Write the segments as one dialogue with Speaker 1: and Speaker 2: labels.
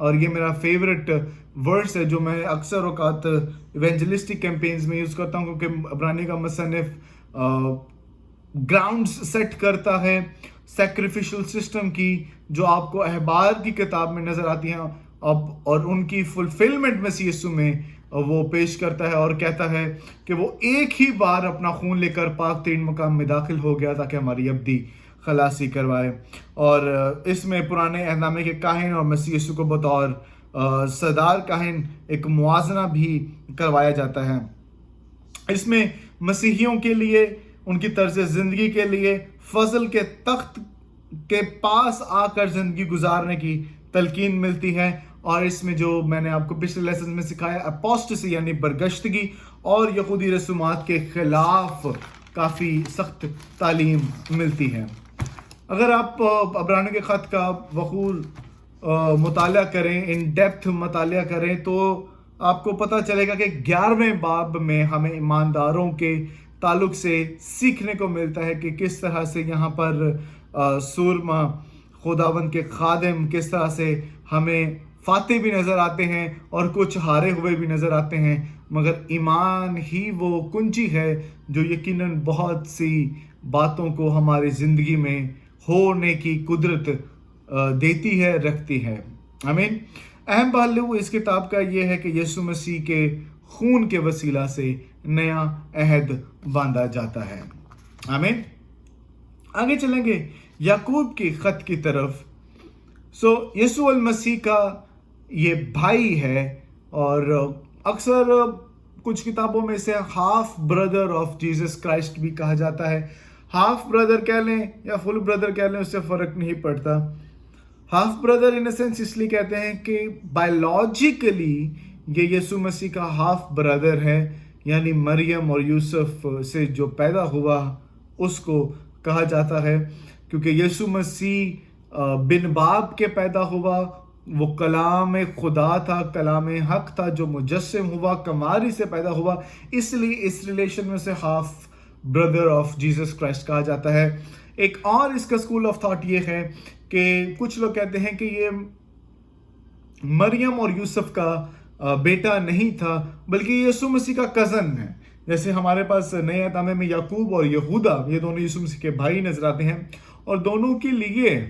Speaker 1: اور یہ میرا فیوریٹ ورڈس ہے جو میں اکثر اوقات ایونجلسٹک کیمپینز میں یوز کرتا ہوں، کیونکہ عبرانی کا مصنف گراؤنڈز سیٹ کرتا ہے سیکریفیشل سسٹم کی، جو آپ کو احبار کی کتاب میں نظر آتی ہیں اور ان کی فلفلمنٹ مسیح یسوع میں وہ پیش کرتا ہے اور کہتا ہے کہ وہ ایک ہی بار اپنا خون لے کر پاک ترین مقام میں داخل ہو گیا تاکہ ہماری ابدی خلاصی کروائے. اور اس میں پرانے عہد نامے کے کاہن اور مسیح یسوع کو بطور سردار کاہن ایک موازنہ بھی کروایا جاتا ہے. اس میں مسیحیوں کے لیے ان کی طرز زندگی کے لیے فضل کے تخت کے پاس آ کر زندگی گزارنے کی تلقین ملتی ہے. اور اس میں جو میں نے آپ کو پچھلے لیسنز میں سکھایا اپوسٹسی یعنی برگشتگی اور یہودی رسومات کے خلاف کافی سخت تعلیم ملتی ہے. اگر آپ عبرانی کے خط کا وقول مطالعہ کریں، ان ڈیپتھ مطالعہ کریں، تو آپ کو پتہ چلے گا کہ 11ویں باب میں ہمیں ایمانداروں کے تعلق سے سیکھنے کو ملتا ہے کہ کس طرح سے یہاں پر سورما خداوند کے خادم کس طرح سے ہمیں فاتح بھی نظر آتے ہیں اور کچھ ہارے ہوئے بھی نظر آتے ہیں، مگر ایمان ہی وہ کنجی ہے جو یقیناً بہت سی باتوں کو ہماری زندگی میں ہونے کی قدرت دیتی ہے، رکھتی ہے. آمین. اہم پہلو اس کتاب کا یہ ہے کہ یسوع مسیح کے خون کے وسیلہ سے نیا عہد باندھا جاتا ہے. آمین. آگے چلیں گے یعقوب کی خط کی طرف. یسوع المسیح کا یہ بھائی ہے اور اکثر کچھ کتابوں میں سے half brother of Jesus Christ بھی کہا جاتا ہے. ہاف بردر کہہ لیں یا فل بردر کہہ لیں، اس سے فرق نہیں پڑتا. ہاف بردر ان سینس اس لیے کہتے ہیں کہ بائیولوجیکلی یہ یسوع مسیح کا ہاف بردر ہے، یعنی مریم اور یوسف سے جو پیدا ہوا اس کو کہا جاتا ہے، کیونکہ یسوع مسیح بن باپ کے پیدا ہوا، وہ کلام خدا تھا، کلام حق تھا جو مجسم ہوا، کماری سے پیدا ہوا، اس لیے اس ریلیشن میں سے half brother of Jesus Christ کہا جاتا ہے. ایک اور اس کا اسکول آف تھاٹ یہ ہے کہ کچھ لوگ کہتے ہیں کہ یہ مریم اور یوسف کا بیٹا نہیں تھا بلکہ یسوع مسیح کا کزن ہے. جیسے ہمارے پاس نئے عہد نامے میں یعقوب اور یہودا یہ دونوں یسوع مسیح کے بھائی نظر آتے ہیں، اور دونوں کے لیے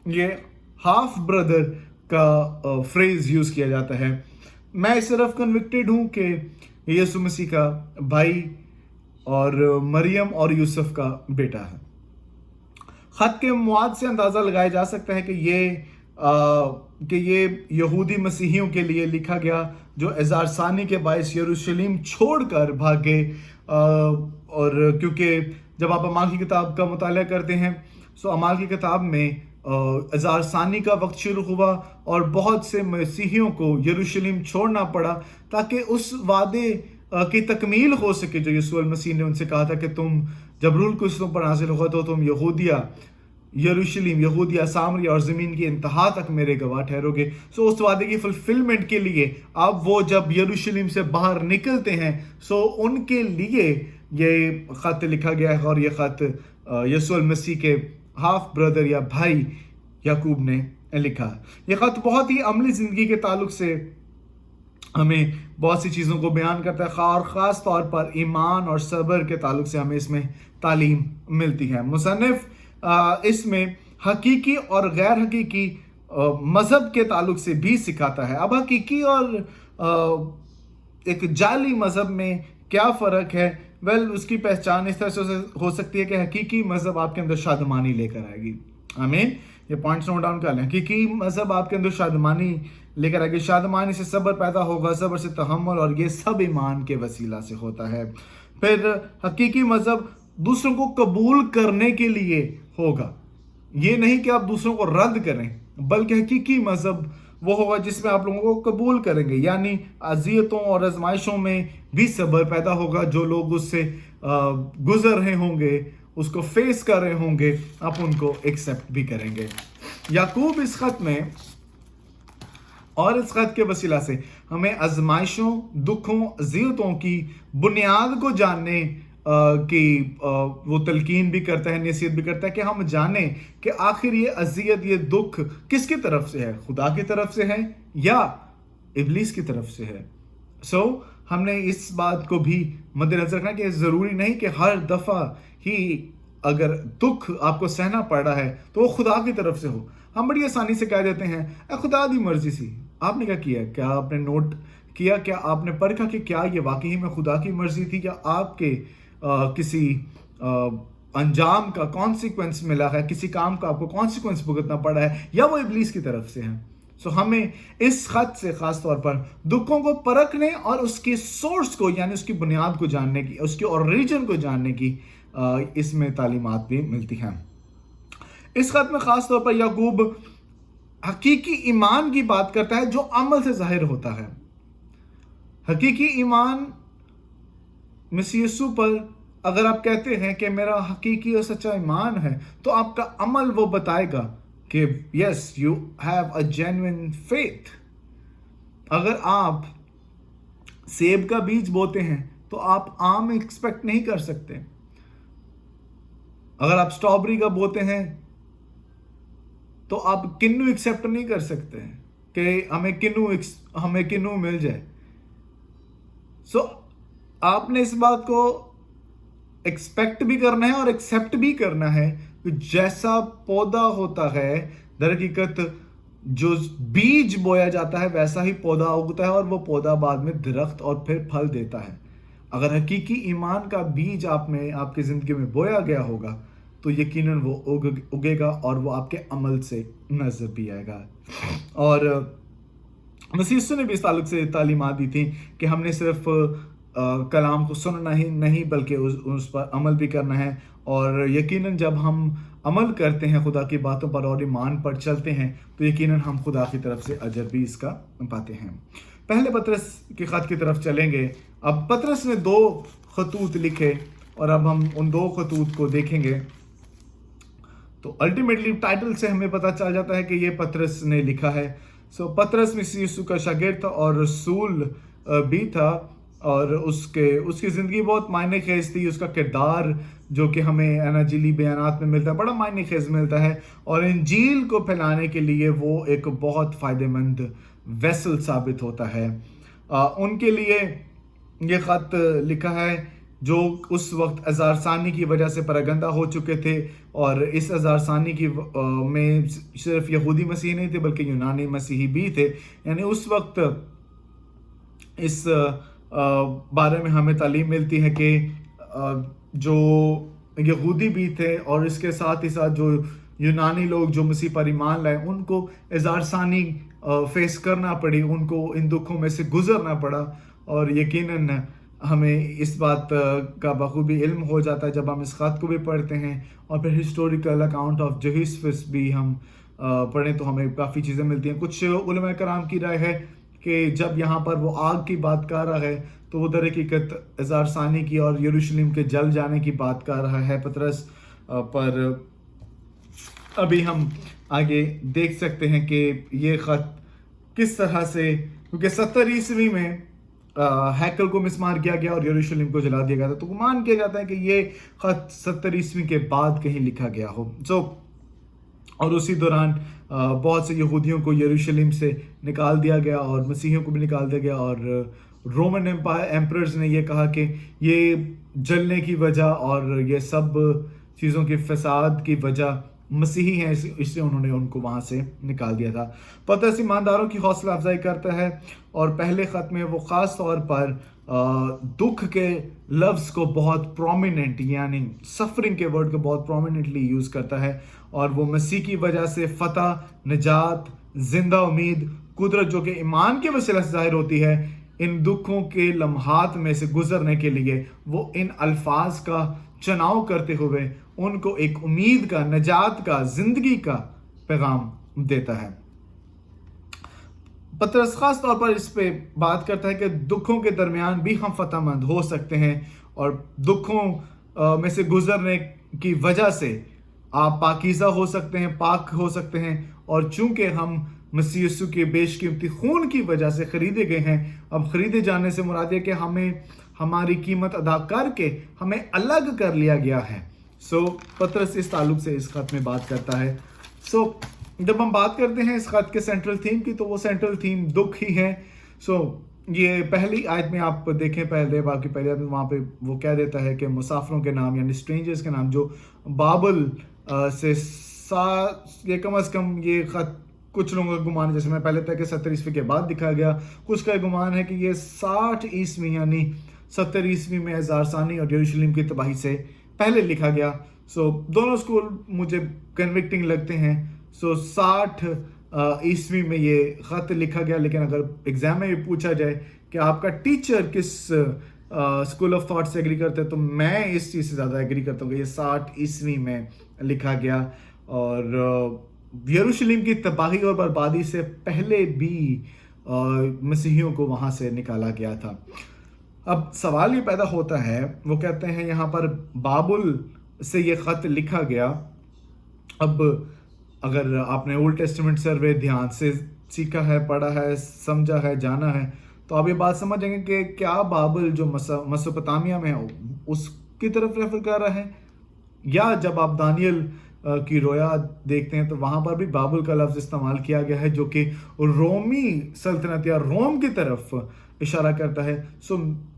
Speaker 1: یہ ہاف بردر کا فریز یوز کیا جاتا ہے. میں صرف کنوکٹڈ ہوں کہ یسوع مسیح کا بھائی اور مریم اور یوسف کا بیٹا ہے. خط کے مواد سے اندازہ لگایا جا سکتا ہے کہ یہ یہودی مسیحیوں کے لیے لکھا گیا جو اظہار ثانی کے باعث یروشلم چھوڑ کر بھاگے. اور کیونکہ جب آپ اعمال کی کتاب کا مطالعہ کرتے ہیں سو اعمال کی کتاب میں اظہار ثانی کا وقت شروع ہوا اور بہت سے مسیحیوں کو یروشلم چھوڑنا پڑا تاکہ اس وعدے کی تکمیل ہو سکے جو یسوع المسیح نے ان سے کہا تھا کہ تم جب روح القدس تم پر نازل ہوگا تو تم یہودیہ سامریہ اور زمین کی انتہا تک میرے گواہ ٹھہرو گے. سو اس وعدے کی فلفلمنٹ کے لیے اب وہ جب یروشلم سے باہر نکلتے ہیں سو ان کے لیے یہ خط لکھا گیا ہے، اور یہ خط یسوع المسیح کے ہاف بردر یا بھائی یعقوب نے لکھا. یہ خط بہت ہی عملی زندگی کے تعلق سے ہمیں بہت سی چیزوں کو بیان کرتا ہے، اور خاص طور پر ایمان اور صبر کے تعلق سے ہمیں اس میں تعلیم ملتی ہے. مصنف اس میں حقیقی اور غیر حقیقی مذہب کے تعلق سے بھی سکھاتا ہے. اب حقیقی اور ایک جعلی مذہب میں کیا فرق ہے؟ اس کی پہچان اس طرح سے ہو سکتی ہے کہ حقیقی مذہب آپ کے اندر شادمانی لے کر آئے گی. آمین. یہ پوائنٹس نوٹ ڈاؤن کر لیں. حقیقی مذہب آپ کے اندر شادمانی لے کر آئے گی. شادمانی سے صبر پیدا ہوگا، صبر سے تحمل، اور یہ سب ایمان کے وسیلہ سے ہوتا ہے. پھر حقیقی مذہب دوسروں کو قبول کرنے کے لیے ہوگا، یہ نہیں کہ آپ دوسروں کو رد کریں، بلکہ حقیقی مذہب وہ ہوگا جس میں آپ لوگوں کو قبول کریں گے، یعنی اذیتوں اور آزمائشوں میں بھی صبر پیدا ہوگا. جو لوگ اس سے گزر رہے ہوں گے، اس کو فیس کر رہے ہوں گے، آپ ان کو ایکسیپٹ بھی کریں گے. یعقوب اس خط میں اور اس خط کے وسیلہ سے ہمیں آزمائشوں، دکھوں، اذیتوں کی بنیاد کو جاننے کی وہ تلقین بھی کرتا ہے, نصیحت بھی کرتا ہے کہ ہم جانیں کہ آخر یہ اذیت, یہ دکھ کس کی طرف سے ہے, خدا کی طرف سے ہے یا ابلیس کی طرف سے ہے. ہم نے اس بات کو بھی مد نظر رکھنا کہ ضروری نہیں کہ ہر دفعہ ہی اگر دکھ آپ کو سہنا پڑ رہا ہے تو وہ خدا کی طرف سے ہو. ہم بڑی آسانی سے کہہ دیتے ہیں اے خدا دی مرضی سی. آپ نے کیا کیا؟ کیا آپ نے نوٹ کیا, کیا آپ نے پرکھا کہ کیا یہ واقعی میں خدا کی مرضی تھی, یا آپ کے کسی انجام کا کانسیکوینس ملا ہے, کسی کام کا آپ کو کانسیکوینس بھگتنا پڑا ہے, یا وہ ابلیس کی طرف سے ہے. ہمیں اس خط سے خاص طور پر دکھوں کو پرکھنے اور اس کے سورس کو, یعنی اس کی بنیاد کو جاننے کی, اس کے اوریجن کو جاننے کی اس میں تعلیمات بھی ملتی ہیں. اس خط میں خاص طور پر یعقوب حقیقی ایمان کی بات کرتا ہے جو عمل سے ظاہر ہوتا ہے. حقیقی ایمان مسیح یسوع پر اگر آپ کہتے ہیں کہ میرا حقیقی اور سچا ایمان ہے, تو آپ کا عمل وہ بتائے گا کہ yes you have a genuine faith. اگر آپ سیب کا بیج بوتے ہیں تو آپ آم ایکسپیکٹ نہیں کر سکتے. اگر آپ اسٹرابری کا بوتے ہیں تو آپ کنو ایکسپٹ نہیں کر سکتے کہ ہمیں کنو مل جائے. آپ نے اس بات کو ایکسپیکٹ بھی کرنا ہے اور ایکسپٹ بھی کرنا ہے کہ جیسا پودا ہوتا ہے, در حقیقت جو بیج بویا جاتا ہے ویسا ہی پودا اگتا ہے, اور وہ پودا بعد میں درخت اور پھر پھل دیتا ہے. اگر حقیقی ایمان کا بیج آپ کی زندگی میں بویا گیا ہوگا تو یقیناً وہ اگے گا اور وہ آپ کے عمل سے نظر بھی آئے گا. اور مسیح یسوع نے بھی اس تعلق سے تعلیمات دی تھی کہ ہم نے صرف کلام کو سننا ہی نہیں بلکہ اس پر عمل بھی کرنا ہے. اور یقیناً جب ہم عمل کرتے ہیں خدا کی باتوں پر اور ایمان پر چلتے ہیں تو یقیناً ہم خدا کی طرف سے اجر بھی اس کا پاتے ہیں. پہلے پطرس کے خط کی طرف چلیں گے. اب پطرس نے 2 خطوط لکھے اور اب ہم ان 2 خطوط کو دیکھیں گے. تو الٹیمیٹلی ٹائٹل سے ہمیں پتہ چل جاتا ہے کہ یہ پطرس نے لکھا ہے. پطرس مسیح یسوع کا شاگرد تھا اور رسول بھی تھا, اور اس کی زندگی بہت معنی خیز تھی. اس کا کردار جو کہ ہمیں اناجیلی بیانات میں ملتا ہے بڑا معنی خیز ملتا ہے, اور انجیل کو پھیلانے کے لیے وہ ایک بہت فائدہ مند ویسل ثابت ہوتا ہے. ان کے لیے یہ خط لکھا ہے جو اس وقت ہزار ثانی کی وجہ سے پراگندہ ہو چکے تھے, اور اس ہزار ثانی کی میں صرف یہودی مسیحی نہیں تھے بلکہ یونانی مسیحی بھی تھے. یعنی اس وقت اس بارے میں ہمیں تعلیم ملتی ہے کہ جو یہودی بھی تھے اور اس کے ساتھ ہی ساتھ جو یونانی لوگ جو مسیح پر ایمان لائے ان کو ہزار ثانی فیس کرنا پڑی, ان کو ان دکھوں میں سے گزرنا پڑا. اور یقیناً ہمیں اس بات کا بخوبی علم ہو جاتا ہے جب ہم اس خط کو بھی پڑھتے ہیں, اور پھر ہسٹوریکل اکاؤنٹ آف جوسفس بھی ہم پڑھیں تو ہمیں کافی چیزیں ملتی ہیں. کچھ علماء کرام کی رائے ہے کہ جب یہاں پر وہ آگ کی بات کر رہا ہے تو وہ در حقیقت ہزار ثانی کی اور یروشلم کے جل جانے کی بات کر رہا ہے پطرس. پر ابھی ہم آگے دیکھ سکتے ہیں کہ یہ خط کس طرح سے, کیونکہ 70 عیسوی میں ہیکل کو مسمار کیا گیا اور یروشلم کو جلا دیا گیا تھا, تو گمان کیا جاتا ہے کہ یہ خط 70 عیسوی کے بعد کہیں لکھا گیا ہو. اور اسی دوران بہت سے یہودیوں کو یروشلم سے نکال دیا گیا اور مسیحیوں کو بھی نکال دیا گیا, اور رومن ایمپررز نے یہ کہا کہ یہ جلنے کی وجہ اور یہ سب چیزوں کے فساد کی وجہ مسیحی ہیں, اس سے انہوں نے ان کو وہاں سے نکال دیا تھا. پطرس ایمانداروں کی حوصلہ افزائی کرتا ہے, اور پہلے خط میں وہ خاص طور پر دکھ کے لفظ کو بہت پرومیننٹ, یعنی سفرنگ کے ورڈ کو بہت پرومیننٹلی یوز کرتا ہے, اور وہ مسیح کی وجہ سے فتح, نجات, زندہ امید, قدرت جو کہ ایمان کے وسیلہ سے ظاہر ہوتی ہے, ان دکھوں کے لمحات میں سے گزرنے کے لیے وہ ان الفاظ کا چناؤ کرتے ہوئے ان کو ایک امید کا, نجات کا, زندگی کا پیغام دیتا ہے. پطرس خاص طور پر اس پہ بات کرتا ہے کہ دکھوں کے درمیان بھی ہم فتح مند ہو سکتے ہیں, اور دکھوں میں سے گزرنے کی وجہ سے آپ پاکیزہ ہو سکتے ہیں, پاک ہو سکتے ہیں. اور چونکہ ہم مسیح یسوع کے بیش قیمتی خون کی وجہ سے خریدے گئے ہیں, اب خریدے جانے سے مراد ہے کہ ہمیں ہماری قیمت ادا کر کے ہمیں الگ کر لیا گیا ہے. پطرس اس تعلق سے اس خط میں بات کرتا ہے. جب ہم بات کرتے ہیں اس خط کے سینٹرل تھیم کی تو وہ سینٹرل تھیم دکھ ہی ہے. یہ پہلی آیت میں آپ دیکھیں پہلے آیت میں وہاں پہ وہ کہہ دیتا ہے کہ مسافروں کے نام یعنی اسٹرینجرز کے نام جو بابل سے یہ کم از کم یہ خط کچھ لوگوں کا گمان ہے، جیسے میں پہلے تھا کہ 70 عیسوی کے بعد دکھا گیا، کچھ کا گمان ہے کہ یہ 60 عیسوی یعنی 70 عیسوی میں ہزار ثانی اور یروشلم کی تباہی سے پہلے لکھا گیا. دونوں اسکول مجھے کنوکٹنگ لگتے ہیں. 60 عیسوی میں یہ خط لکھا گیا، لیکن اگر ایگزام میں یہ پوچھا جائے کہ آپ کا ٹیچر کس اسکول آف تھاٹ سے ایگری کرتے ہیں تو میں اس چیز سے زیادہ ایگری کرتا ہوں کہ یہ 60 عیسوی میں لکھا گیا اور یروشلم کی تباہی اور بربادی سے پہلے بھی مسیحیوں کو وہاں سے نکالا گیا تھا. اب سوال یہ پیدا ہوتا ہے، وہ کہتے ہیں یہاں پر بابل سے یہ خط لکھا گیا. اب اگر آپ نے اولڈ ٹیسٹمنٹ سروے دھیان سے سیکھا ہے، پڑھا ہے، سمجھا ہے، جانا ہے تو آپ یہ بات سمجھیں گے کہ کیا بابل جو مسوپتامیہ میں ہے اس کی طرف ریفر کر رہا ہے، یا جب آپ دانیل کی رویا دیکھتے ہیں تو وہاں پر بھی بابل کا لفظ استعمال کیا گیا ہے جو کہ رومی سلطنت یا روم کی طرف اشارہ کرتا ہے.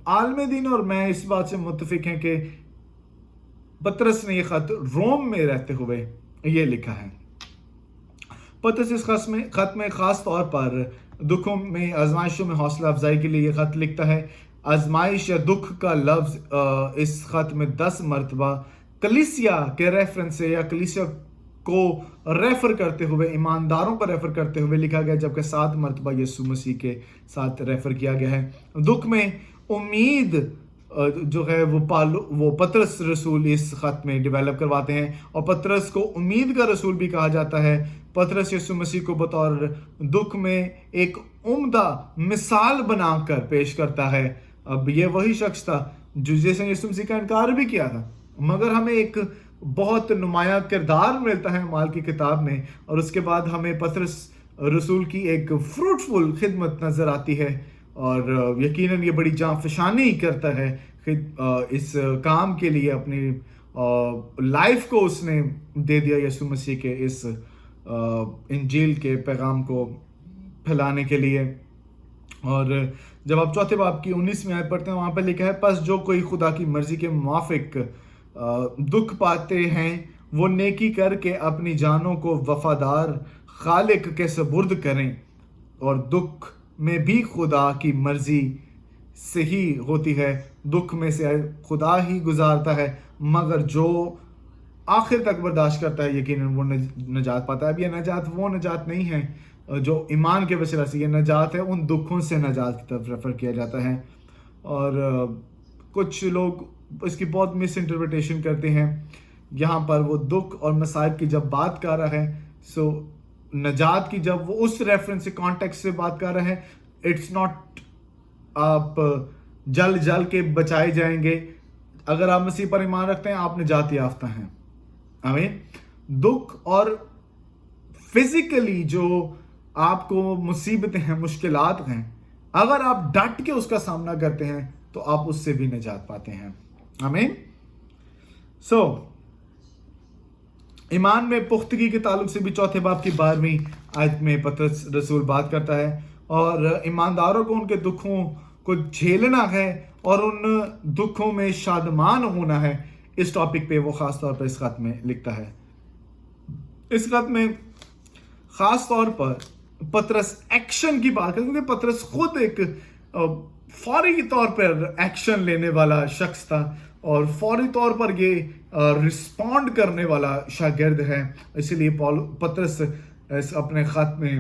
Speaker 1: عالم دین اور میں اس بات سے متفق ہیں کہ پطرس نے یہ خط روم میں رہتے ہوئے یہ لکھا ہے. پطرس اس خط میں خاص طور پر دکھوں میں آزمائشوں میں حوصلہ افزائی کے لیے یہ خط لکھتا ہے. آزمائش یا دکھ کا لفظ اس خط میں 10 مرتبہ کلیسیا کے ریفرنس سے یا کلیسیا کو ریفر کرتے ہوئے، ایمانداروں پر ریفر کرتے ہوئے لکھا گیا، جبکہ 7 مرتبہ یسوع مسیح کے ساتھ ریفر کیا گیا ہے. دکھ میں امید جو ہے وہ پطرس رسول اس خط میں ڈیولپ کرواتے ہیں، اور پطرس کو امید کا رسول بھی کہا جاتا ہے. پطرس یسوع مسیح کو بطور دکھ میں ایک عمدہ مثال بنا کر پیش کرتا ہے. اب یہ وہی شخص تھا جو جس نے یسوع مسیح کا انکار بھی کیا تھا، مگر ہمیں ایک بہت نمایاں کردار ملتا ہے اعمال کی کتاب میں، اور اس کے بعد ہمیں پطرس رسول کی ایک فروٹفل خدمت نظر آتی ہے، اور یقیناً یہ بڑی جاں فشانی کرتا ہے اس کام کے لیے. اپنی لائف کو اس نے دے دیا یسوع مسیح کے اس انجیل کے پیغام کو پھیلانے کے لیے. اور جب آپ چوتھے باب کی 19ویں آیت پڑھتے ہیں وہاں پہ لکھا ہے، پس جو کوئی خدا کی مرضی کے موافق دکھ پاتے ہیں وہ نیکی کر کے اپنی جانوں کو وفادار خالق کے سپرد کریں، اور دکھ میں بھی خدا کی مرضی سے ہی ہوتی ہے. دکھ میں سے خدا ہی گزارتا ہے، مگر جو آخر تک برداشت کرتا ہے یقیناً وہ نجات پاتا ہے. اب یہ نجات وہ نجات نہیں ہے جو ایمان کے وسیلہ سے، یہ نجات ہے ان دکھوں سے نجات کی طرف ریفر کیا جاتا ہے. اور کچھ لوگ اس کی بہت مس انٹرپریٹیشن کرتے ہیں. یہاں پر وہ دکھ اور مصائب کی جب بات کر رہا ہے نجات کی جب وہ اس ریفرنس سے کانٹیکس سے بات کر رہا ہے، اٹس ناٹ آپ جل کے بچائے جائیں گے. اگر آپ مسیح پر ایمان رکھتے ہیں آپ نجات یافتہ ہیں. آمین. دکھ اور فزیکلی جو آپ کو مصیبتیں ہیں، مشکلات ہیں، اگر آپ ڈٹ کے اس کا سامنا کرتے ہیں تو آپ اس سے بھی نجات پاتے ہیں. آمین. ایمان میں پختگی کے تعلق سے بھی چوتھے باب کی 12ویں آیت میں پطرس رسول بات کرتا ہے، اور ایمانداروں کو ان کے دکھوں کو جھیلنا ہے اور ان دکھوں میں شادمان ہونا ہے. اس ٹاپک پہ وہ خاص طور پر اس خط میں لکھتا ہے. اس خط میں خاص طور پر پطرس ایکشن کی بات کرتا ہے، کیونکہ پطرس خود ایک فوری طور پر ایکشن لینے والا شخص تھا اور فوری طور پر یہ رسپونڈ کرنے والا شاگرد ہے. اسی لیے پطرس اپنے خط میں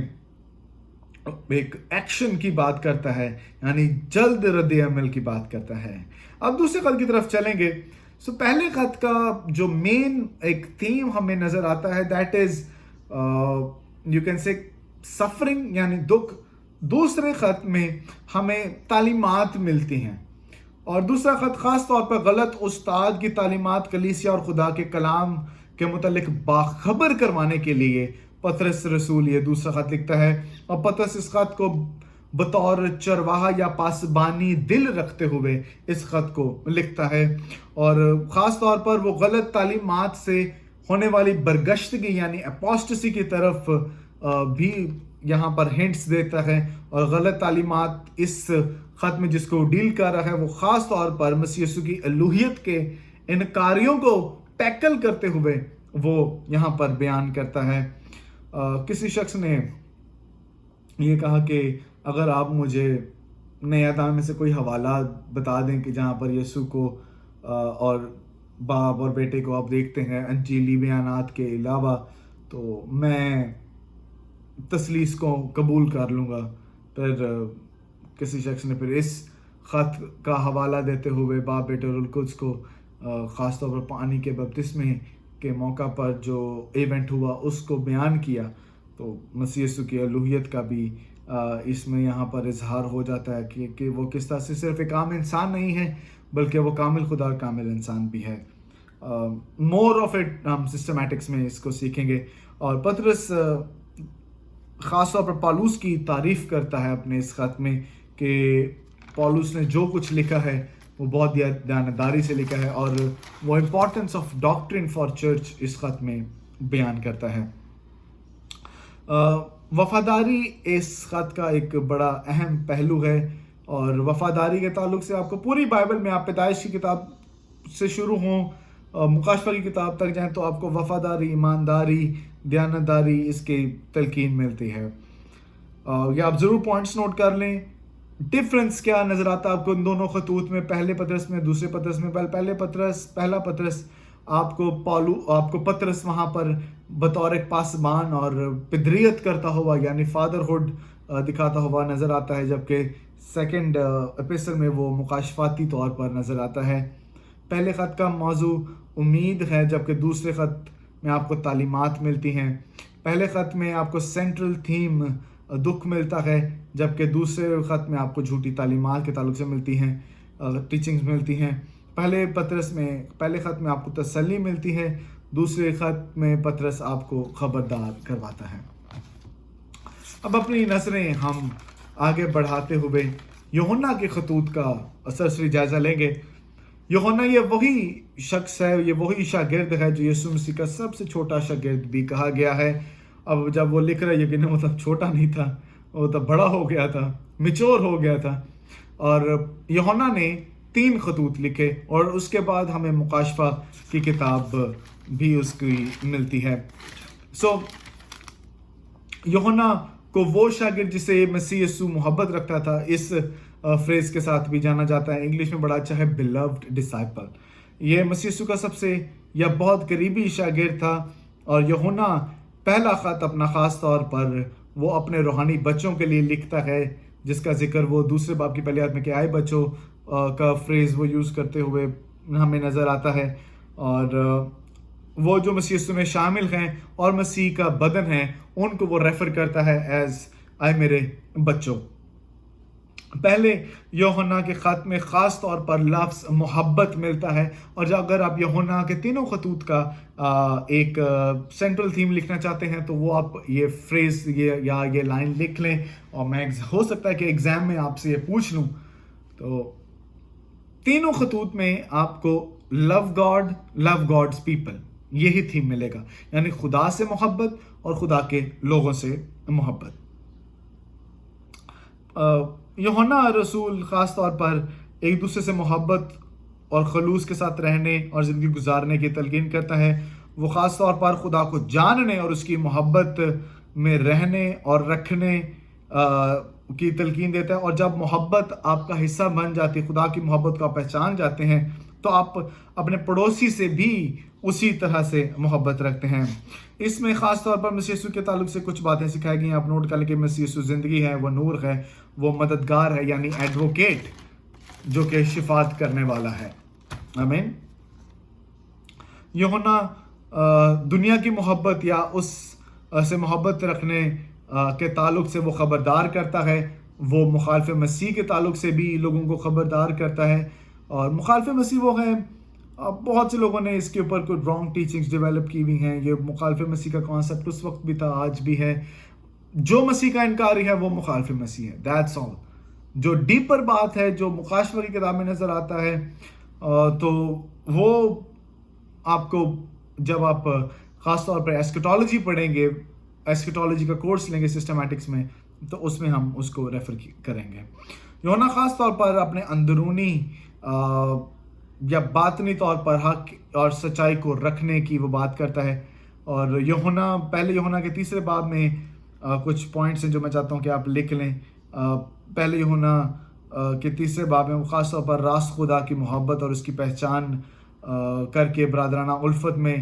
Speaker 1: ایک ایکشن کی بات کرتا ہے، یعنی جلد رد عمل کی بات کرتا ہے. اب دوسرے خط کی طرف چلیں گے. پہلے خط کا جو مین ایک تھیم ہمیں نظر آتا ہے that is you can say suffering یعنی دکھ. دوسرے خط میں ہمیں تعلیمات ملتی ہیں، اور دوسرا خط خاص طور پر غلط استاد کی تعلیمات کلیسیا اور خدا کے کلام کے متعلق باخبر کروانے کے لیے پطرس رسول یہ دوسرا خط لکھتا ہے. اور پطرس اس خط کو بطور چرواہا یا پاسبانی دل رکھتے ہوئے اس خط کو لکھتا ہے، اور خاص طور پر وہ غلط تعلیمات سے ہونے والی برگشتگی یعنی اپوسٹسی کی طرف بھی یہاں پر ہنٹس دیتا ہے، اور غلط تعلیمات اس خط میں جس کو ڈیل کر رہا ہے وہ خاص طور پر مسیح یسوع کی الوہیت کے انکاریوں کو ٹیکل کرتے ہوئے وہ یہاں پر بیان کرتا ہے۔ کسی شخص نے یہ کہا کہ اگر آپ مجھے نئے اعدام میں سے کوئی حوالہ بتا دیں کہ جہاں پر یسوع کو اور باپ اور بیٹے کو آپ دیکھتے ہیں انجیلی بیانات کے علاوہ، تو میں تثلیث کو قبول کر لوں گا۔ پھر کسی شخص نے پھر اس خط کا حوالہ دیتے ہوئے باپ بیٹے اور القدس کو خاص طور پر پانی کے بپتسمے کے موقع پر جو ایونٹ ہوا اس کو بیان کیا، تو مسیح یسوع کی الوہیت کا بھی اس میں یہاں پر اظہار ہو جاتا ہے کہ وہ کس طرح سے صرف ایک عام انسان نہیں ہے بلکہ وہ کامل خدا اور کامل انسان بھی ہے۔ مور آف اٹ ہم سسٹمیٹکس میں اس کو سیکھیں گے، اور پطرس خاص طور پر پالوس کی تعریف کرتا ہے اپنے اس خط میں کہ پالوس نے جو کچھ لکھا ہے وہ بہت دیانتداری سے لکھا ہے، اور وہ امپورٹنس آف ڈاکٹرن فار چرچ اس خط میں بیان کرتا ہے۔ وفاداری اس خط کا ایک بڑا اہم پہلو ہے، اور وفاداری کے تعلق سے آپ کو پوری بائبل میں آپ پیدائش کی کتاب سے شروع ہوں مکاشفہ کی کتاب تک جائیں تو آپ کو وفاداری، ایمانداری، دیانتداری اس کی تلقین ملتی ہے۔ یہ آپ ضرور پوائنٹس نوٹ کر لیں۔ ڈفرنس کیا نظر آتا ہے آپ کو ان دونوں خطوط میں، پہلے پطرس میں دوسرے پطرس میں؟ پہلا پطرس آپ کو پطرس وہاں پر بطور ایک پاسبان اور پدریت کرتا ہوا یعنی فادرہڈ دکھاتا ہوا نظر آتا ہے، جبکہ سیکنڈ ایپیسٹل میں وہ مکاشفاتی طور پر نظر آتا ہے۔ پہلے خط کا موضوع امید ہے، جبکہ دوسرے خط میں آپ کو تعلیمات ملتی ہیں۔ پہلے خط میں آپ کو سینٹرل تھیم دکھ ملتا ہے، جبکہ دوسرے خط میں آپ کو جھوٹی تعلیمات کے تعلق سے ملتی ہیں، ٹیچنگز ملتی ہیں۔ پہلے خط میں آپ کو تسلی ملتی ہے، دوسرے خط میں پطرس آپ کو خبردار کرواتا ہے۔ اب اپنی نظریں ہم آگے بڑھاتے ہوئے یوحنا کے خطوط کا سرسری جائزہ لیں گے۔ یوحنا یہ وہی شخص ہے، یہ وہی شاگرد ہے جو یسوع مسیح کا سب سے چھوٹا شاگرد بھی کہا گیا ہے۔ اب جب وہ لکھ رہا ہے یقیناً وہ تب چھوٹا نہیں تھا، وہ تب بڑا ہو گیا تھا، میچور ہو گیا تھا، اور یوحنا نے 3 خطوط لکھے، اور اس کے بعد ہمیں مکاشفہ کی کتاب بھی اس کی ملتی ہے۔ یوحنا کو وہ شاگرد جسے مسیح یسوع محبت رکھتا تھا اس فریز کے ساتھ بھی جانا جاتا ہے، انگلش میں بڑا اچھا ہے بیلوڈ ڈسائپل۔ یہ مسیح یسوع کا سب سے یا بہت قریبی شاگرد تھا، اور یوحنا پہلا خط اپنا خاص طور پر وہ اپنے روحانی بچوں کے لیے لکھتا ہے، جس کا ذکر وہ دوسرے باب کی پہلی آیت میں کہ آئے بچوں کا فریز وہ یوز کرتے ہوئے ہمیں نظر آتا ہے، اور وہ جو مسیح یسوع میں شامل ہیں اور مسیح کا بدن ہے ان کو وہ ریفر کرتا ہے ایز آئے میرے بچوں۔ پہلے یوحنا کے خط میں خاص طور پر لفظ محبت ملتا ہے، اور اگر آپ یوحنا کے تینوں خطوط کا ایک سینٹرل تھیم لکھنا چاہتے ہیں تو وہ آپ یہ فریز یا یہ لائن لکھ لیں، اور میں ہو سکتا ہے کہ ایگزام میں آپ سے یہ پوچھ لوں۔ تو تینوں خطوط میں آپ کو لو گاڈ، لو گاڈز پیپل، یہی تھیم ملے گا، یعنی خدا سے محبت اور خدا کے لوگوں سے محبت۔ یوحنا رسول خاص طور پر ایک دوسرے سے محبت اور خلوص کے ساتھ رہنے اور زندگی گزارنے کی تلقین کرتا ہے۔ وہ خاص طور پر خدا کو جاننے اور اس کی محبت میں رہنے اور رکھنے کی تلقین دیتا ہے، اور جب محبت آپ کا حصہ بن جاتی ہے، خدا کی محبت کو آپ پہچان جاتے ہیں، تو آپ اپنے پڑوسی سے بھی اسی طرح سے محبت رکھتے ہیں۔ اس میں خاص طور پر مسیح یسوع کے تعلق سے کچھ باتیں سکھائی گئی ہیں، آپ نوٹ کر لیں کہ مسیح یسوع زندگی ہے، وہ نور ہے، وہ مددگار ہے یعنی ایڈوکیٹ جو کہ شفاعت کرنے والا ہے۔ آمین۔ یوحنا دنیا کی محبت یا اس سے محبت رکھنے کے تعلق سے وہ خبردار کرتا ہے، وہ مخالف مسیح کے تعلق سے بھی لوگوں کو خبردار کرتا ہے، اور مخالف مسیح وہ ہیں، بہت سے لوگوں نے اس کے اوپر کوئی رانگ ٹیچنگز ڈیولپ کی ہوئی ہیں۔ یہ مخالف مسیح کا کانسیپٹ اس وقت بھی تھا، آج بھی ہے۔ جو مسیح کا انکاری ہے وہ مخالف مسیح ہے. That's all. جو ڈیپر بات ہے جو مکاشفہ کی کتاب میں نظر آتا ہے تو وہ آپ کو جب آپ خاص طور پر ایسکیٹالوجی پڑھیں گے, ایسکیٹالوجی کا کورس لیں گے سسٹمیٹکس میں, تو اس میں ہم اس کو ریفر کریں گے. یوحنا خاص طور پر اپنے اندرونی یا باطنی طور پر حق اور سچائی کو رکھنے کی وہ بات کرتا ہے. اور یوحنا پہلے یوحنا کے 3 باب میں کچھ پوائنٹس ہیں جو میں چاہتا ہوں کہ آپ لکھ لیں. پہلے یوحنا کے 3 باب میں وہ خاص طور پر راست خدا کی محبت اور اس کی پہچان کر کے برادرانہ الفت میں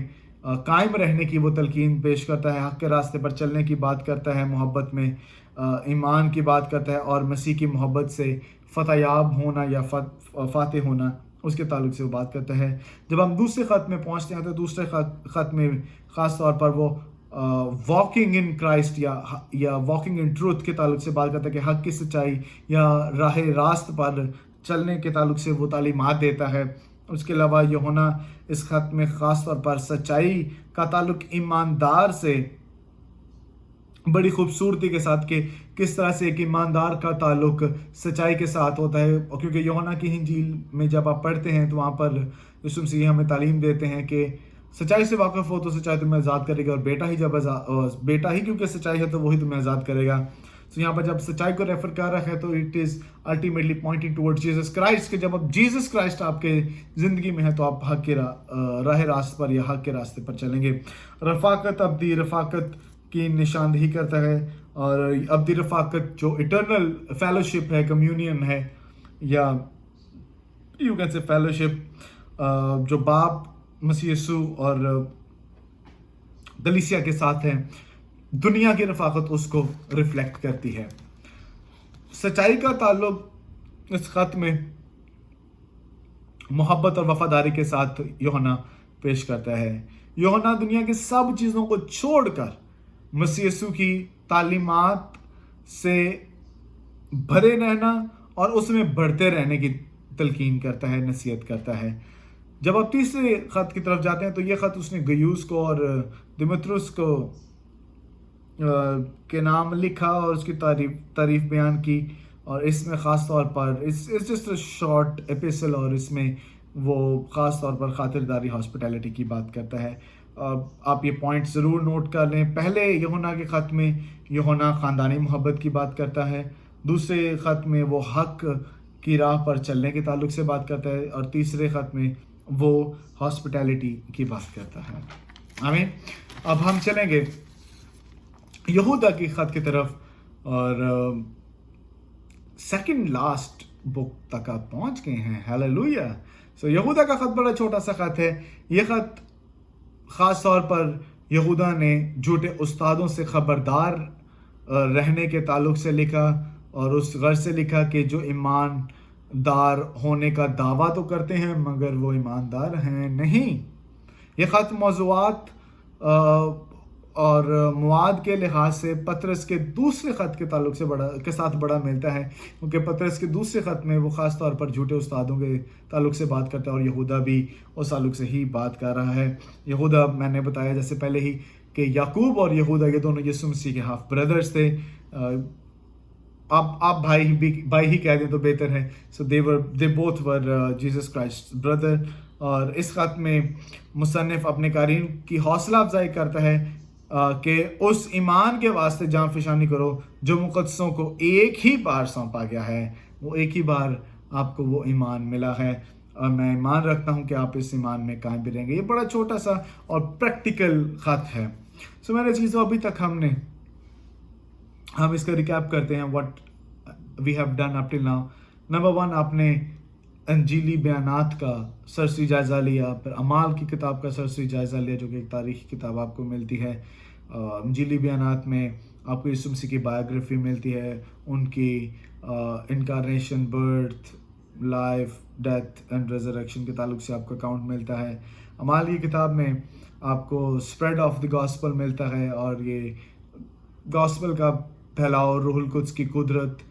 Speaker 1: قائم رہنے کی وہ تلقین پیش کرتا ہے. حق کے راستے پر چلنے کی بات کرتا ہے, محبت میں ایمان کی بات کرتا ہے, اور مسیح کی محبت سے فتح یاب ہونا یا فاتح ہونا اس کے تعلق سے وہ بات کرتا ہے. جب ہم دوسرے خط میں پہنچتے ہیں تو دوسرے خط میں خاص طور پر وہ واکنگ ان کرائسٹ یا واکنگ ان ٹروتھ کے تعلق سے بات کرتا ہے کہ حق کی سچائی یا راہ راست پر چلنے کے تعلق سے وہ تعلیمات دیتا ہے. اس کے علاوہ یوحنا اس خط میں خاص طور پر سچائی کا تعلق ایماندار سے بڑی خوبصورتی کے ساتھ کہ کس طرح سے ایک ایماندار کا تعلق سچائی کے ساتھ ہوتا ہے. کیونکہ یوحنا کی انجیل میں جب آپ پڑھتے ہیں تو وہاں پر یسوع مسیح ہمیں تعلیم دیتے ہیں کہ سچائی سے واقف ہو تو سچائی تمہیں آزاد کرے گا, اور بیٹا ہی کیونکہ سچائی ہے تو وہی تمہیں آزاد کرے گا. تو یہاں پر جب سچائی کو ریفر کر رہا ہے تو it is ultimately pointing toward Jesus Christ, کہ جب اب جیسس کرائسٹ آپ کے زندگی میں ہے تو آپ حق کے راہ راست پر یا حق کے راستے پر چلیں گے. رفاقت ابدی رفاقت کی نشاندہی کرتا ہے, اور ابدی رفاقت جو اٹرنل فیلوشپ ہے, کمیونین ہے, یا یو کین سے فیلوشپ جو باپ مسیح یسوع اور کلیسیا کے ساتھ ہیں, دنیا کی رفاقت اس کو ریفلیکٹ کرتی ہے. سچائی کا تعلق اس خط میں محبت اور وفاداری کے ساتھ یوحنا پیش کرتا ہے. یوحنا دنیا کی سب چیزوں کو چھوڑ کر مسیح یسوع کی تعلیمات سے بھرے رہنا اور اس میں بڑھتے رہنے کی تلقین کرتا ہے, نصیحت کرتا ہے. جب آپ تیسرے خط کی طرف جاتے ہیں تو یہ خط اس نے گیوس کو اور دمترس کو کے نام لکھا اور اس کی تعریف بیان کی, اور اس میں خاص طور پر جسٹ شارٹ ایپیسل, اور اس میں وہ خاص طور پر خاطرداری ہاسپٹیلٹی کی بات کرتا ہے. آپ یہ پوائنٹ ضرور نوٹ کر لیں. پہلے یوحنا کے خط میں یوحنا خاندانی محبت کی بات کرتا ہے, دوسرے خط میں وہ حق کی راہ پر چلنے کے تعلق سے بات کرتا ہے, اور تیسرے خط میں وہ ہاسپٹیلٹی کی بات کرتا ہے. آمین. اب ہم چلیں گے یہودا کی خط کی طرف, اور سیکنڈ لاسٹ بک تک آپ پہنچ گئے ہیں. ہیلیلویا. سو یہودا کا خط بڑا چھوٹا سا خط ہے. یہ خط خاص طور پر یہودا نے جھوٹے استادوں سے خبردار رہنے کے تعلق سے لکھا, اور اس غرض سے لکھا کہ جو ایماندار ہونے کا دعویٰ تو کرتے ہیں مگر وہ ایماندار ہیں نہیں. یہ خط موضوعات اور مواد کے لحاظ سے پطرس کے دوسرے خط کے تعلق کے ساتھ بڑا ملتا ہے, کیونکہ پطرس کے دوسرے خط میں وہ خاص طور پر جھوٹے استادوں کے تعلق سے بات کرتا ہے, اور یہودا بھی اس تعلق سے ہی بات کر رہا ہے. یہودا میں نے بتایا جیسے پہلے ہی کہ یعقوب اور یہودا یہ دونوں یسوع مسیح کے ہاف بردرز تھے. آپ بھائی ہی کہہ دیں تو بہتر ہے. So they both were Jesus Christ brother. اور اس خط میں مصنف اپنے قارئین کی حوصلہ افزائی کرتا ہے کہ اس ایمان کے واسطے جان فشانی کرو جو مقدسوں کو ایک ہی بار سونپا گیا ہے. وہ ایک ہی بار آپ کو وہ ایمان ملا ہے, اور میں ایمان رکھتا ہوں کہ آپ اس ایمان میں قائم بھی رہیں گے. یہ بڑا چھوٹا سا اور پریکٹیکل خط ہے. سو میرے چیزوں ابھی تک ہم اس کا ریکیپ کرتے ہیں what we have done up till now. Number 1, آپ نے انجیلی بیانات کا سرسری جائزہ لیا, پھر اعمال کی کتاب کا سرسری جائزہ لیا جو کہ ایک تاریخی کتاب آپ کو ملتی ہے. انجیلی بیانات میں آپ کو یسوع مسیح کی بایوگرافی ملتی ہے, ان کی incarnation, birth, life, death and resurrection کے تعلق سے آپ کو اکاؤنٹ ملتا ہے. اعمال کی کتاب میں آپ کو اسپریڈ آف دی گاسپل ملتا ہے, اور یہ گاسپل کا پھیلاؤ روح القدس کی قدرت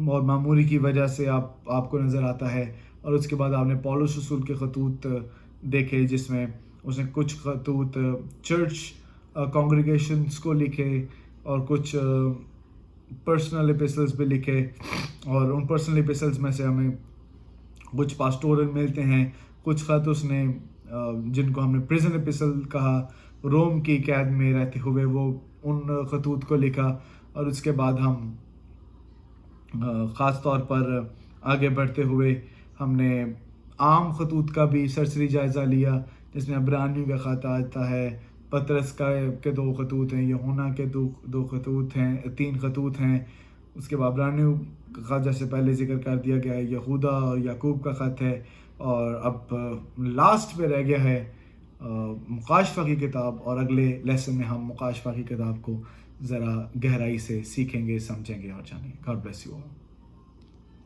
Speaker 1: اور معموری کی وجہ سے آپ کو نظر آتا ہے. اور اس کے بعد آپ نے پولس رسول کے خطوط دیکھے جس میں اس نے کچھ خطوط چرچ کانگریگیشنز کو لکھے, اور کچھ پرسنل ایپیسلز بھی لکھے، اور ان پرسنل ایپیسلز میں سے ہمیں کچھ پاسٹورل ملتے ہیں، کچھ خط اس نے جن کو ہم نے پریزن ایپیسل کہا، روم کی قید میں رہتے ہوئے وہ ان خطوط کو لکھا. اور اس کے بعد ہم خاص طور پر آگے بڑھتے ہوئے ہم نے عام خطوط کا بھی سرسری جائزہ لیا، جس میں عبرانیوں کا خط آتا ہے، پطرس کے 2 خطوط ہیں، یوحنا کے 2 خطوط ہیں، 3 خطوط ہیں. اس کے بعد عبرانیوں کا خط جیسے پہلے ذکر کر دیا گیا ہے، یہودا اور یعقوب کا خط ہے، اور اب لاسٹ پہ رہ گیا ہے مکاشفہ کی کتاب. اور اگلے لیسن میں ہم مکاشفہ کی کتاب کو ذرا گہرائی سے سیکھیں گے، سمجھیں گے اور جانیں گے. God bless you all.